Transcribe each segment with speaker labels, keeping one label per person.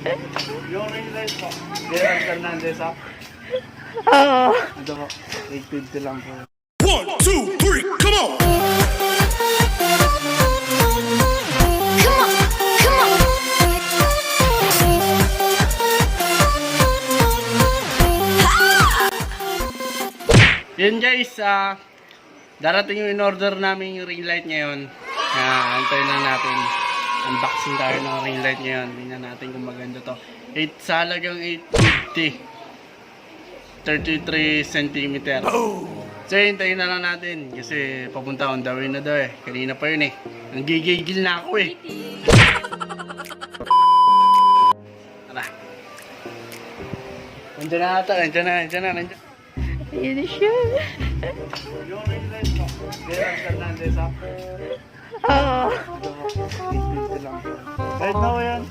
Speaker 1: Yung ring light po. Gerald Fernandez ha?
Speaker 2: Oo.
Speaker 1: Ito po. 850 lang po.
Speaker 3: 1, 2, 3, come on!
Speaker 1: Yun guys, darating yung in-order namin yung ring light ngayon. Antayin lang natin. Unboxing tayo ng ring light ngayon. Tingnan natin kung maganda to. Sa halagang 850. 33 cm. So hintayin na lang natin. Kasi papunta on the way na daw eh. Kanina pa yun eh. Nanggigigil na ako eh. Tara. Nandiyan na ata. Nandiyan na.
Speaker 2: Ayan na siya.
Speaker 1: Yung ring light mo. Gerald Fernandez ha?
Speaker 2: Oo.
Speaker 1: Ito po. 850 lang po. Kahit na ko yan.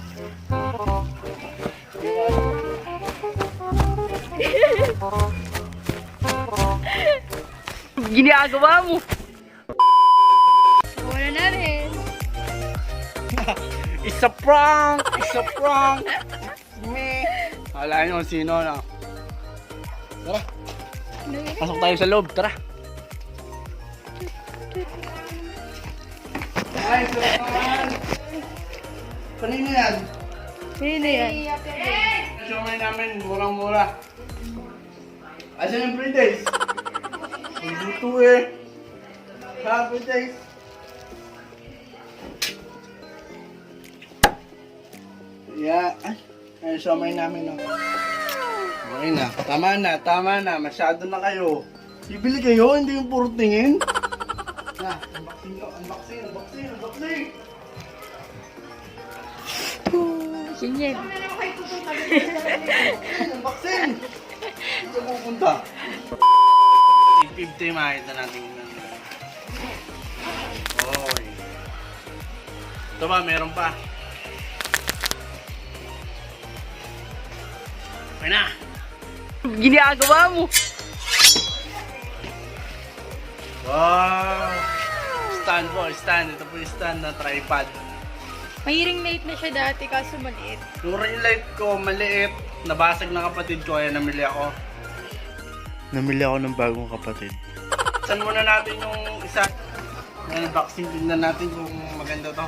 Speaker 2: Ginagawa mo. Wala na rin.
Speaker 1: It's a prank! It's a prank! Me! Wala nyo kung sino na. Tara. Pasok tayo sa loob. Tara. Ay, sarap naman. Kanina yan.
Speaker 2: Sino yan?
Speaker 1: Siomay namin, murang-mura. Asan yung free days? Dito eh. Free days. Yeah. Ay, siomay namin. No? Okay na. Tama na. Masyado na kayo. Bibili kayo, hindi yung puro tingin. Na, unboxing ko. Unboxing.
Speaker 2: Sinyen.
Speaker 1: Unboxing! Dito pupunta. 850 makita natin yun. Oy. Ito ba, meron pa. Okay na.
Speaker 2: Ginagawa mo.
Speaker 1: Wow! Stand po, stand. Ito po yung stand na tripod.
Speaker 2: May ring light na siya dati kaso maliit.
Speaker 1: Yung ring light ko, maliit. Nabasag ng kapatid ko, kaya namili ako. Namili ako ng bagong kapatid. Saan muna natin yung isa? Unboxing, tingnan natin kung maganda to.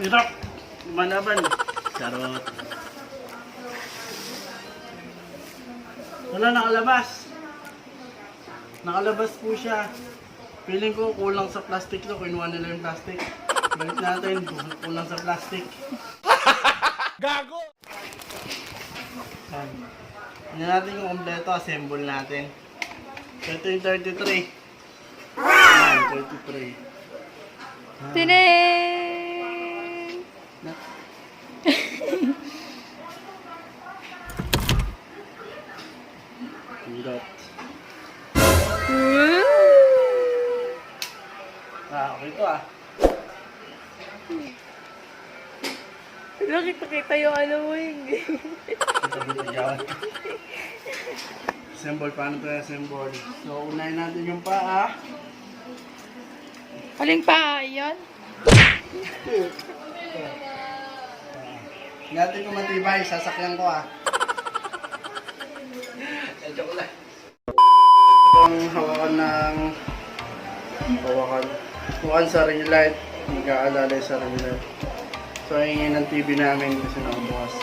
Speaker 1: Hirap! Lumanaban. Charot. Wala, nakalabas. Nakalabas po siya. Feeling ko kulang sa plastic to. Kinuha nila yung plastic. Balik natin. Kulang sa plastic.
Speaker 3: Gago!
Speaker 1: Hindi natin yung kompleto. Assemble natin. Ito yung 33. 33.
Speaker 2: Tineng!
Speaker 1: Hirap. Okay ito
Speaker 2: Nakita yung ano mo yung
Speaker 1: Assemble, paano tayo assemble? So, unahin natin yung paa.
Speaker 2: Aling pa yun?
Speaker 1: Natin kung matibay, sasakyan ko Joke lang. Ang hawakan sa ring light, mag-aalala sa ring light. So, hingin ng TV namin kasi nakabukas.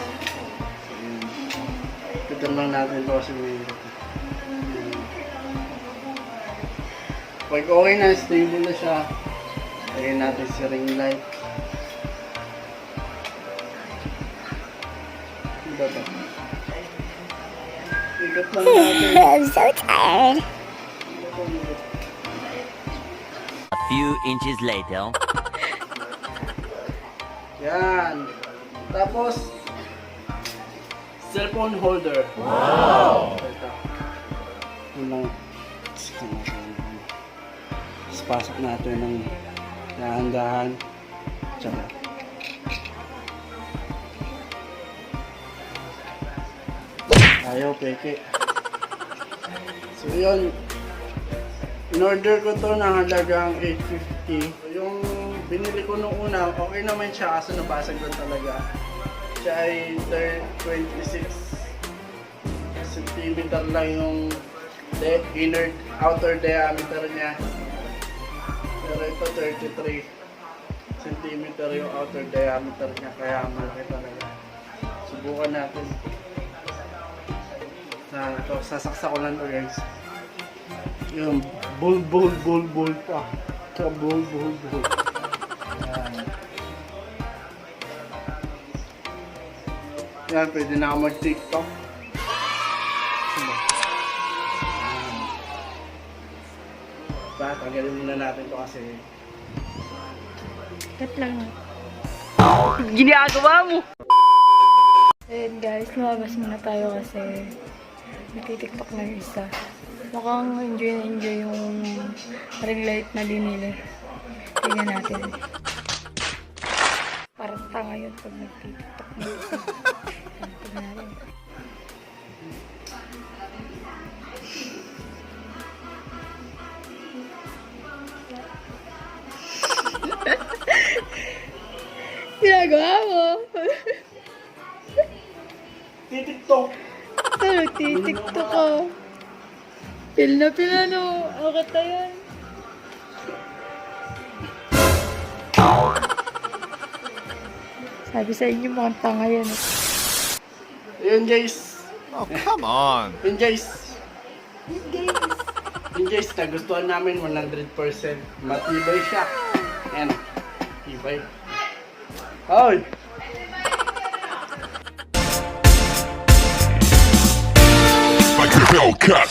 Speaker 1: Titan lang natin ito kasi may pag okay na, stable na siya, lagyan natin si ring light. Diba ito? Ikat lang natin.
Speaker 4: I'm so tired.
Speaker 5: A few inches later.
Speaker 1: Yan. Tapos, cellphone holder. Wow! Ito. Unang, pasok natin ng dahan-dahan. Tsaka. Ayaw, peke. So, yun. In-order ko to na halagang 850. Yung binili ko nung una, okay naman siya kaso nabasag lang talaga. Siya ay 26 cm lang yung outer diameter niya. Pero ito 33 cm yung outer diameter niya, kaya malaki talaga. Subukan natin. Ito, sasaksak ko lang to guys. Yung bull pa. Ito, bull. Yan, pwede na ako mag-TikTok. Tanggalin muna natin to kasi
Speaker 2: Cut lang.
Speaker 1: ginagawa mo!
Speaker 2: Ayun guys, lumabas muna tayo kasi nagtitiktok na yung isa. Mukhang enjoy na enjoy yung ring light na binili. Tingnan natin. Parang tanga yun pag nagtitiktok na isa. Tingnan natin. Ginagawa mo?
Speaker 1: TikTok!
Speaker 2: Ano, titiktok ka? Pil na no? Okay tayo yan. Sabi sa inyo, mukhang tanga yan.
Speaker 1: Ayun guys!
Speaker 3: Oh, come on.
Speaker 1: Yun guys, nagustuhan namin 100%. Matibay siya. Ayan, tibay. Hoy!
Speaker 3: Like a Hellcat.